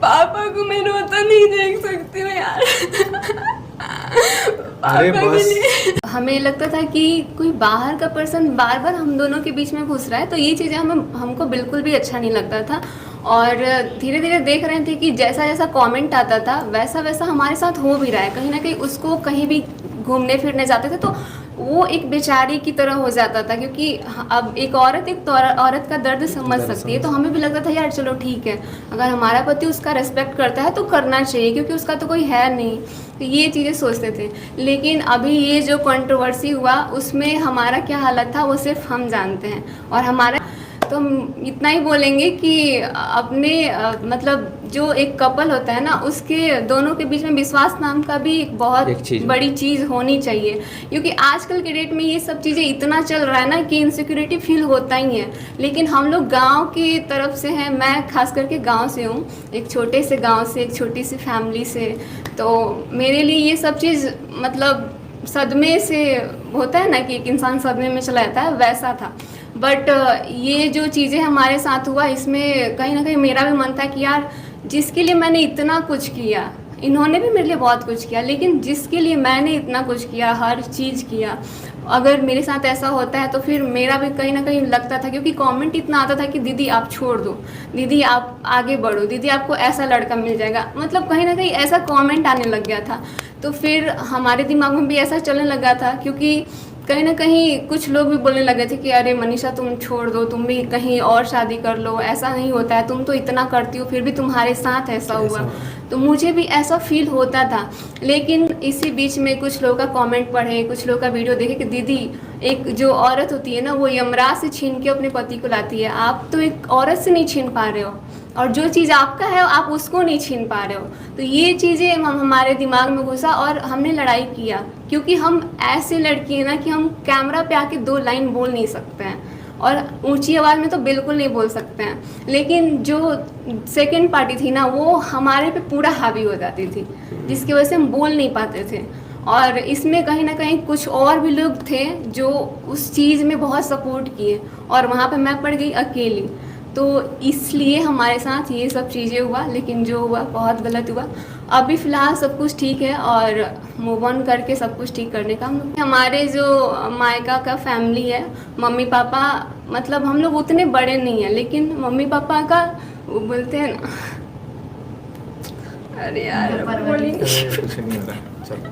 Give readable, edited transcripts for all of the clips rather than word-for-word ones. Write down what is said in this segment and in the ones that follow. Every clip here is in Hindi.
पापा को मैं रोता नहीं देख सकती हूँ यार। अरे पापा के बस। लिए हमें लगता था कि कोई बाहर का पर्सन बार बार हम दोनों के बीच में घुस रहा है, तो ये चीज़ें हमको बिल्कुल भी अच्छा नहीं लगता था। और धीरे धीरे देख रहे थे कि जैसा जैसा कमेंट आता था वैसा वैसा हमारे साथ हो भी रहा है। कहीं ना कहीं उसको कहीं भी घूमने फिरने जाते थे तो वो एक बेचारी की तरह हो जाता था, क्योंकि अब एक औरत का दर्द समझ सकती है। तो हमें भी लगता था यार चलो ठीक है, अगर हमारा पति उसका रेस्पेक्ट करता है तो करना चाहिए, क्योंकि उसका तो कोई है नहीं। तो ये चीज़ें सोचते थे। लेकिन अभी ये जो कंट्रोवर्सी हुआ उसमें हमारा क्या हालत था वो सिर्फ हम जानते हैं। और हमारा तो हम इतना ही बोलेंगे कि अपने मतलब जो एक कपल होता है ना, उसके दोनों के बीच में विश्वास नाम का भी एक बहुत बड़ी चीज़ होनी चाहिए। क्योंकि आजकल के डेट में ये सब चीज़ें इतना चल रहा है ना कि इनसिक्योरिटी फील होता ही है। लेकिन हम लोग गांव की तरफ से हैं, मैं खास करके गांव से हूँ, एक छोटे से गांव से, एक छोटी सी फैमिली से। तो मेरे लिए ये सब चीज़ मतलब सदमे से होता है ना कि एक इंसान सदमे में चला जाता है, वैसा था। बट ये जो चीज़ें हमारे साथ हुआ इसमें कहीं ना कहीं मेरा भी मन था कि यार जिसके लिए मैंने इतना कुछ किया, इन्होंने भी मेरे लिए बहुत कुछ किया, लेकिन जिसके लिए मैंने इतना कुछ किया, हर चीज़ किया, अगर मेरे साथ ऐसा होता है तो फिर मेरा भी कहीं ना कहीं लगता था। क्योंकि कमेंट इतना आता था कि दीदी आप छोड़ दो, दीदी आप आगे बढ़ो, दीदी आपको ऐसा लड़का मिल जाएगा, मतलब कहीं ना कहीं ऐसा कमेंट आने लग गया था। तो फिर हमारे दिमाग में भी ऐसा चलने लगा था, क्योंकि कहीं ना कहीं कुछ लोग भी बोलने लगे थे कि अरे मनीषा तुम छोड़ दो, तुम भी कहीं और शादी कर लो, ऐसा नहीं होता है, तुम तो इतना करती हो फिर भी तुम्हारे साथ ऐसा हुआ। तो मुझे भी ऐसा फील होता था। लेकिन इसी बीच में कुछ लोगों का कमेंट पढ़े, कुछ लोगों का वीडियो देखे कि दीदी एक जो औरत होती है ना वो यमराज से छीन के अपने पति को लाती है, आप तो एक औरत से नहीं छीन पा रहे हो, और जो चीज़ आपका है आप उसको नहीं छीन पा रहे हो। तो ये चीज़ें हमारे दिमाग में घुसा और हमने लड़ाई किया। क्योंकि हम ऐसे लड़की हैं ना कि हम कैमरा पे आके 2 लाइन बोल नहीं सकते हैं, और ऊंची आवाज़ में तो बिल्कुल नहीं बोल सकते हैं। लेकिन जो सेकंड पार्टी थी ना वो हमारे पे पूरा हावी हो जाती थी, जिसकी वजह से हम बोल नहीं पाते थे। और इसमें कहीं ना कहीं कुछ और भी लोग थे जो उस चीज़ में बहुत सपोर्ट किए, और वहाँ पे मैं पड़ गई अकेली। तो इसलिए हमारे साथ ये सब चीज़ें हुआ। लेकिन जो हुआ बहुत गलत हुआ। अभी फ़िलहाल सब कुछ ठीक है और मूव ऑन करके सब कुछ ठीक करने का हमारे जो मायका का फैमिली है, मम्मी पापा, मतलब हम लोग उतने बड़े नहीं हैं, लेकिन मम्मी पापा का वो बोलते हैं ना, अरे यार बोली कुछ नहीं हो रहा, चलो।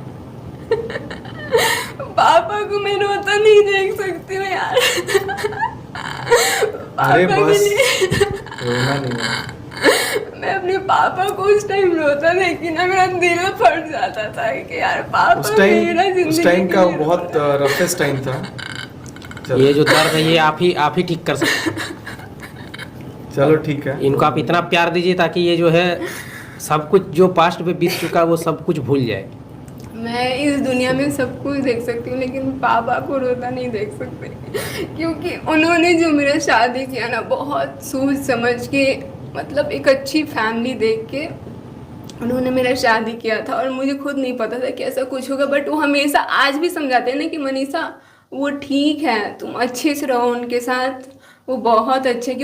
पापा को मैं रोता नहीं देख सकती हूँ यार। अरे पापा के बस। लिए रोना नहीं है। मैं अपने पापा को उस टाइम रोता देख के ना मेरा दिल फट जाता था कि यार पापा उस मेरा टाइम जिंदगी का के लिए बहुत रो रहा है। रफेस्ट टाइम था। चलो। ये जो दर्द है ये आप ही ठीक कर सकते हैं। चलो ठीक है। इनको आप इतना प्यार दीजिए ताकि ये जो है सब कुछ जो पास्ट में बीत चुका है वो सब कुछ भूल जाए। मैं इस दुनिया में सब कुछ देख सकती हूँ लेकिन पापा को रोता नहीं देख सकती, क्योंकि उन्होंने जो मेरा शादी किया ना बहुत सोच समझ के, मतलब एक अच्छी फैमिली देख के उन्होंने मेरा शादी किया था। और मुझे खुद नहीं पता था कि ऐसा कुछ होगा, बट वो हमेशा आज भी समझाते हैं ना कि मनीषा वो ठीक है, तुम अच्छे से रहो उनके साथ, वो बहुत अच्छे।